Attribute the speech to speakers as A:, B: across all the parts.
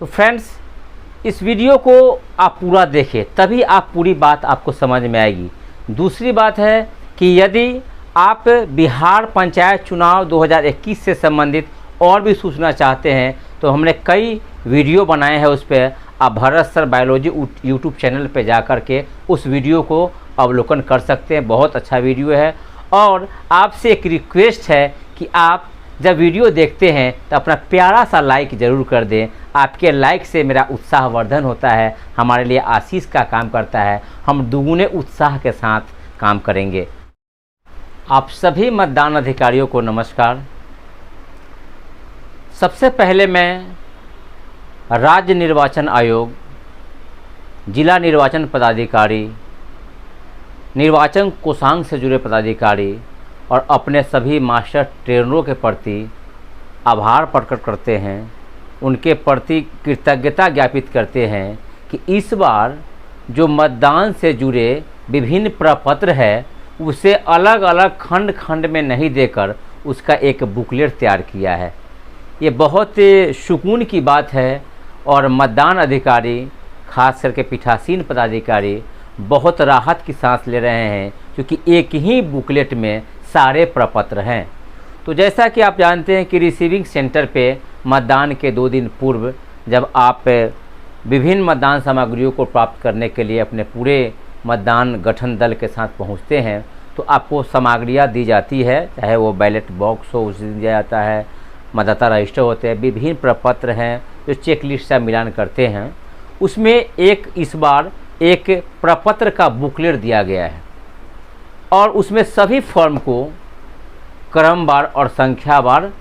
A: तो फ्रेंड्स, इस वीडियो को आप पूरा देखें, तभी आप पूरी बात आपको समझ में आएगी। दूसरी बात है कि यदि आप बिहार पंचायत चुनाव 2021 से संबंधित और भी सूचना चाहते हैं तो हमने कई वीडियो बनाए हैं। उस पर आप Bharat sir biology YouTube channel पे जा कर के उस वीडियो को अवलोकन कर सकते हैं। बहुत अच्छा वीडियो है। और आपसे एक रिक्वेस्ट है कि आप जब वीडियो देखते हैं तो अपना प्यारा सा लाइक ज़रूर कर दें। आपके लाइक से मेरा उत्साहवर्धन होता है, हमारे लिए आशीष का काम करता है। हम दुगुने उत्साह के साथ काम करेंगे। आप सभी मतदान अधिकारियों को नमस्कार। सबसे पहले मैं राज्य निर्वाचन आयोग, जिला निर्वाचन पदाधिकारी, निर्वाचन कोषांग से जुड़े पदाधिकारी और अपने सभी मास्टर ट्रेनरों के प्रति आभार प्रकट करते हैं, उनके प्रति कृतज्ञता ज्ञापित करते हैं कि इस बार जो मतदान से जुड़े विभिन्न प्रपत्र है उसे अलग अलग खंड खंड में नहीं देकर उसका एक बुकलेट तैयार किया है। ये बहुत सुकून की बात है और मतदान अधिकारी, खास करके पीठासीन पदाधिकारी बहुत राहत की सांस ले रहे हैं, क्योंकि एक ही बुकलेट में सारे प्रपत्र हैं। तो जैसा कि आप जानते हैं कि रिसीविंग सेंटर पे मतदान के 2 दिन पूर्व जब आप विभिन्न मतदान सामग्रियों को प्राप्त करने के लिए अपने पूरे मतदान गठन दल के साथ पहुंचते हैं तो आपको सामग्रियां दी जाती है, चाहे वो बैलेट बॉक्स हो उसे दिया जाता है, मतदाता रजिस्टर होते हैं, विभिन्न प्रपत्र हैं जो चेक लिस्ट से मिलान करते हैं। उसमें इस बार एक प्रपत्र का बुकलेट दिया गया है और उसमें सभी फॉर्म को क्रमवार और संख्यावार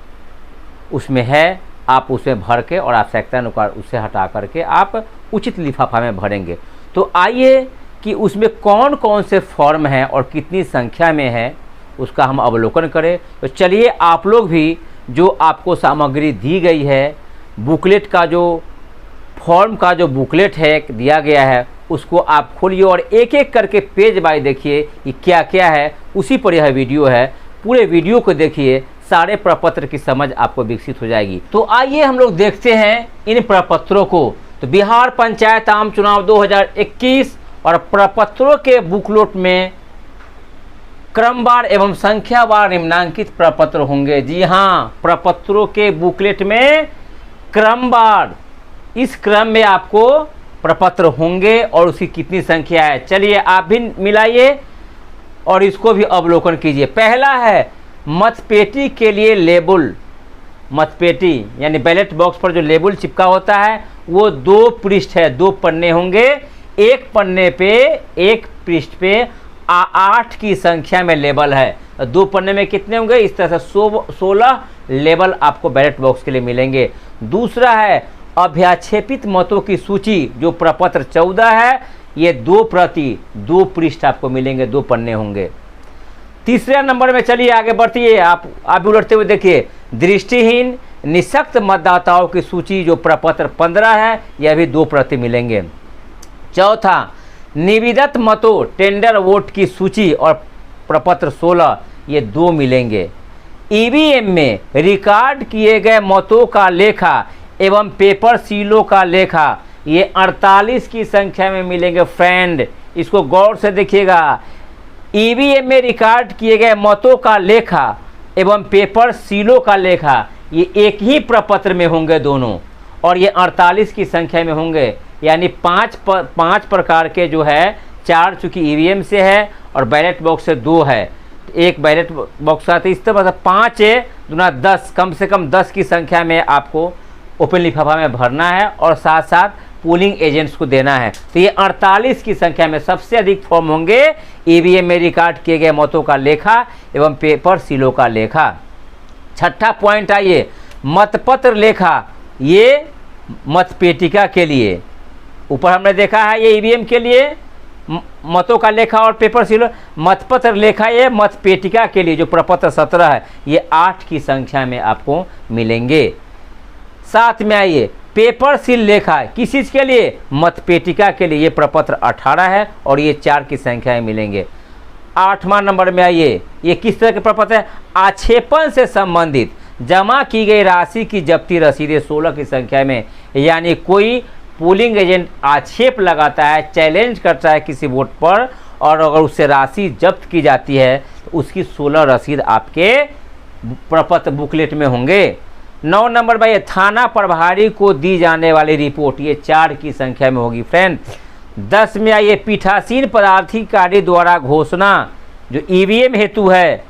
A: उसमें है। आप उसमें भर के और आवश्यकता अनुसार उसे हटा करके आप उचित लिफाफा में भरेंगे। तो आइए कि उसमें कौन कौन से फॉर्म हैं और कितनी संख्या में है उसका हम अवलोकन करें। तो चलिए आप लोग भी जो आपको सामग्री दी गई है, बुकलेट का जो फॉर्म का जो बुकलेट है दिया गया है उसको आप खोलिए और एक एक करके पेज बाय देखिए कि क्या क्या है। उसी पर यह वीडियो है, पूरे वीडियो को देखिए, सारे प्रपत्र की समझ आपको विकसित हो जाएगी। तो आइए हम लोग देखते हैं इन प्रपत्रों को। तो बिहार पंचायत आम चुनाव 2021 और प्रपत्रों के बुकलेट में क्रमवार एवं संख्यावार निम्नांकित प्रपत्र होंगे। जी हाँ, प्रपत्रों के बुकलेट में क्रमवार, इस क्रम में आपको प्रपत्र होंगे और उसकी कितनी संख्या है। चलिए आप भी मिलाइए और इसको भी अवलोकन कीजिए। पहला है मतपेटी के लिए लेबल। मतपेटी यानी बैलेट बॉक्स पर जो लेबल चिपका होता है वो 2 पृष्ठ है, 2 पन्ने होंगे। एक पन्ने पे, एक पृष्ठ पे 8 की संख्या में लेबल है। 2 पन्ने में कितने होंगे? इस तरह से 16 लेबल आपको बैलेट बॉक्स के लिए मिलेंगे। दूसरा है अभ्याक्षेपित मतों की सूची, जो प्रपत्र 14 है, ये 2 प्रति 2 पृष्ठ आपको मिलेंगे, 2 पन्ने होंगे। तीसरे नंबर में चलिए आगे बढ़िए, आप भी उलटते हुए देखिए। दृष्टिहीन निःशक्त मतदाताओं की सूची, जो प्रपत्र 15 है, यह भी 2 प्रति मिलेंगे। चौथा, निविदत मतों टेंडर वोट की सूची और प्रपत्र 16, ये 2 मिलेंगे। ईवीएम में रिकॉर्ड किए गए मतों का लेखा एवं पेपर सीलों का लेखा, ये 48 की संख्या में मिलेंगे। फ्रेंड, इसको गौर से देखिएगा। ईवीएम में रिकॉर्ड किए गए मतों का लेखा एवं पेपर सीलों का लेखा, ये एक ही प्रपत्र में होंगे दोनों, और ये 48 की संख्या में होंगे। यानी 5 प्रकार के जो है, 4 चूँकि ईवीएम से है और बैलेट बॉक्स से 2 है, एक बैलेट बॉक्स का, तो इस तरह मतलब 5 है दूना 10, कम से कम 10 की संख्या में आपको ओपन लिफाफा में भरना है और साथ साथ पोलिंग एजेंट्स को देना है। तो ये 48 की संख्या में सबसे अधिक फॉर्म होंगे ईवीएम में रिकॉर्ड किए गए मतों का लेखा एवं पेपर सीलों का लेखा। छठा पॉइंट आइए, मतपत्र लेखा, ये मतपेटिका के लिए, ऊपर हमने देखा है ये ईवीएम के लिए मतों का लेखा और पेपर सीलो, मतपत्र लेखा ये मतपेटिका के लिए जो प्रपत्र 17 है, ये 8 की संख्या में आपको मिलेंगे। साथ में आइए पेपर सील लेखा, किस चीज़ के लिए? मतपेटिका के लिए, ये प्रपत्र 18 है और ये 4 की संख्या में मिलेंगे। 8वां नंबर में आइए, ये किस तरह के प्रपत्र है? आक्षेपण से संबंधित जमा की गई राशि की जब्ती रसीदें 16 की संख्या में, यानी कोई पोलिंग एजेंट आक्षेप लगाता है, चैलेंज करता है किसी वोट पर, और अगर उससे राशि जब्त की जाती है तो उसकी 16 रसीद आपके प्रपत्र बुकलेट में होंगे। 9 नंबर भाई, थाना प्रभारी को दी जाने वाली रिपोर्ट, ये 4 की संख्या में होगी फ्रेंड। 10 में आइए, पीठासीन पदाधिकारी द्वारा घोषणा जो ईवीएम हेतु है,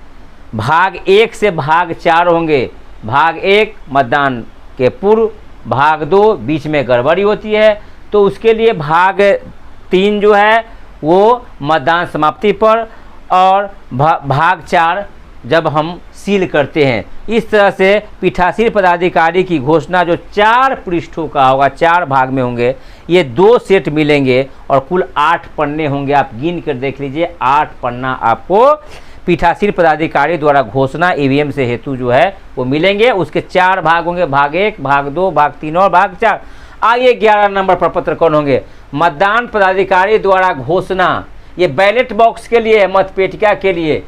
A: भाग 1 से भाग 4 होंगे। भाग 1 मतदान के पूर्व, भाग 2 बीच में गड़बड़ी होती है तो उसके लिए भाग 3 जो है वो मतदान समाप्ति पर, और भाग 4 जब हम सील करते हैं। इस तरह से पीठासीन पदाधिकारी की घोषणा जो 4 पृष्ठों का होगा, 4 भाग में होंगे, ये 2 सेट मिलेंगे और कुल 8 पन्ने होंगे। आप गिन कर देख लीजिए, 8 पन्ना आपको पीठासीन पदाधिकारी द्वारा घोषणा ईवीएम से हेतु जो है वो मिलेंगे। उसके 4 भाग होंगे, भाग 1, भाग 2, भाग 3 और भाग 4। आइए 11 नंबर प्रपत्र कौन होंगे? मतदान पदाधिकारी द्वारा घोषणा, ये बैलेट बॉक्स के लिए, मतपेटिका के लिए।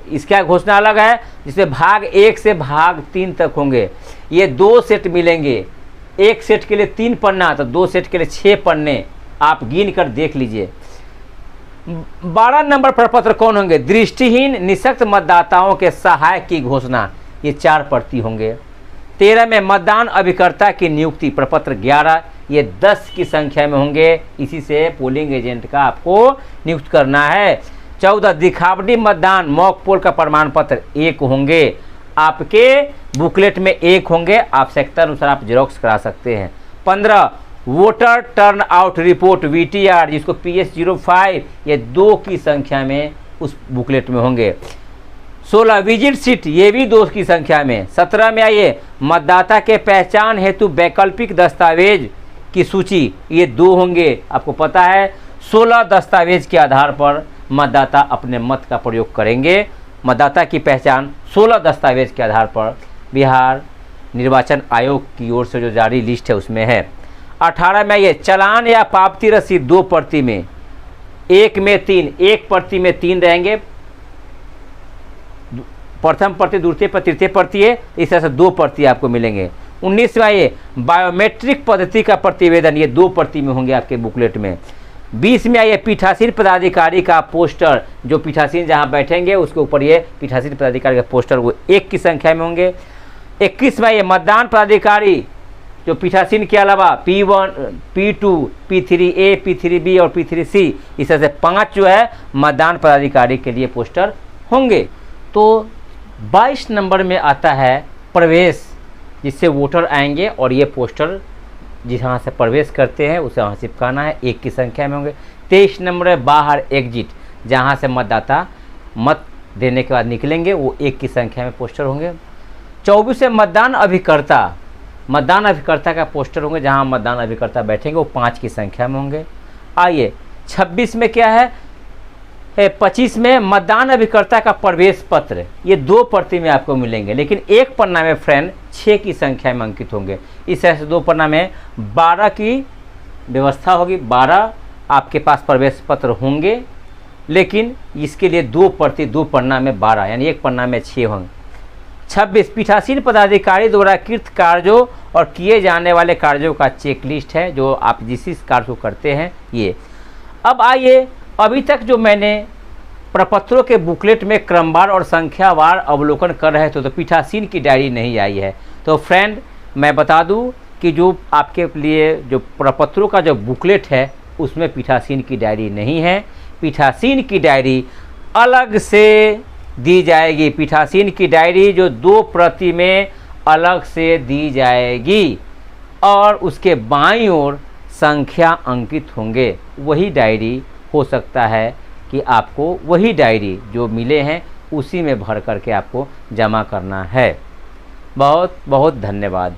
A: इसका घोषणा अलग है, जिसमें भाग 1 से भाग 3 तक होंगे। ये 2 सेट मिलेंगे, एक सेट के लिए 3 पन्ना, तो 2 सेट के लिए 6 पन्ने। आप गिन कर देख लीजिए। 12 नंबर प्रपत्र कौन होंगे? दृष्टिहीन निःशक्त मतदाताओं के सहायक की घोषणा, ये 4 प्रति होंगे। 13 में मतदान अभिकर्ता की नियुक्ति, प्रपत्र 11, ये 10 की संख्या में होंगे। इसी से पोलिंग एजेंट का आपको नियुक्त करना है। 14 दिखावटी मतदान मॉक पोल का प्रमाण पत्र 1 होंगे। आपके बुकलेट में 1 होंगे, आवश्यकता अनुसार आप जेरोक्स करा सकते हैं। 15 voter turn out report VTR, जिसको PS05, ये 2 की संख्या में उस बुकलेट में होंगे। 16 विजिट सीट, ये भी 2 की संख्या में। 17 में आइए, मतदाता के पहचान हेतु वैकल्पिक दस्तावेज की सूची, ये 2 होंगे। आपको पता है 16 दस्तावेज के आधार पर मतदाता अपने मत का प्रयोग करेंगे। मतदाता की पहचान 16 दस्तावेज के आधार पर बिहार निर्वाचन आयोग की ओर से जो जारी लिस्ट है उसमें है। 18 में ये चालान या पावती रसीद 2 प्रति में, 1 में 3, 1 प्रति में 3 रहेंगे, प्रथम प्रति, द्वितीय प्रति, तृतीय प्रति है, इस तरह से 2 प्रति आपको मिलेंगे। 19 में ये बायोमेट्रिक पद्धति का प्रतिवेदन, ये 2 प्रति में होंगे आपके बुकलेट में। 20 में आइए, पीठासीन पदाधिकारी का पोस्टर, जो पीठासीन जहां बैठेंगे उसके ऊपर ये पीठासीन पदाधिकारी का पोस्टर, वो 1 की संख्या में होंगे। 21 में आइए, मतदान पदाधिकारी जो पीठासीन के अलावा P1, P2, P3A, P3B और P3C, इस तरह से 5 जो है मतदान पदाधिकारी के लिए पोस्टर होंगे। तो 22 नंबर में आता है प्रवेश, जिससे वोटर आएंगे और ये पोस्टर जहाँ से प्रवेश करते हैं उसे वहाँ चिपकाना है, 1 की संख्या में होंगे। 23 नंबर है बाहर एग्जिट, जहाँ से मतदाता मत देने के बाद निकलेंगे, वो 1 की संख्या में पोस्टर होंगे। 24 है मतदान अभिकर्ता, मतदान अभिकर्ता का पोस्टर होंगे, जहाँ मतदान अभिकर्ता बैठेंगे वो 5 की संख्या में होंगे। आइए 26 में क्या है? 25 में मतदान अभिकर्ता का प्रवेश पत्र, ये 2 प्रति में आपको मिलेंगे, लेकिन 1 पन्ना में फ्रेंड 6 की संख्या में अंकित होंगे। इस तरह से 2 पन्ना में 12 की व्यवस्था होगी। 12 आपके पास प्रवेश पत्र होंगे, लेकिन इसके लिए 2 प्रति, 2 पन्ना में 12, यानी 1 पन्ना में 6 होंगे। 26 पीठासीन पदाधिकारी द्वारा कृत कार्यों और किए जाने वाले कार्यों का चेकलिस्ट है, जो आप जिस कार्य को करते हैं ये। अब आइए, अभी तक जो मैंने प्रपत्रों के बुकलेट में क्रमवार और संख्यावार अवलोकन कर रहे थे, तो पीठासीन की डायरी नहीं आई है। तो फ्रेंड मैं बता दूं कि जो आपके लिए जो प्रपत्रों का जो बुकलेट है उसमें पीठासीन की डायरी नहीं है। पीठासीन की डायरी अलग से दी जाएगी। पीठासीन की डायरी जो 2 प्रति में अलग से दी जाएगी और उसके बाईं ओर संख्या अंकित होंगे। वही डायरी हो सकता है कि आपको वही डायरी जो मिले हैं उसी में भर करके आपको जमा करना है। बहुत बहुत धन्यवाद।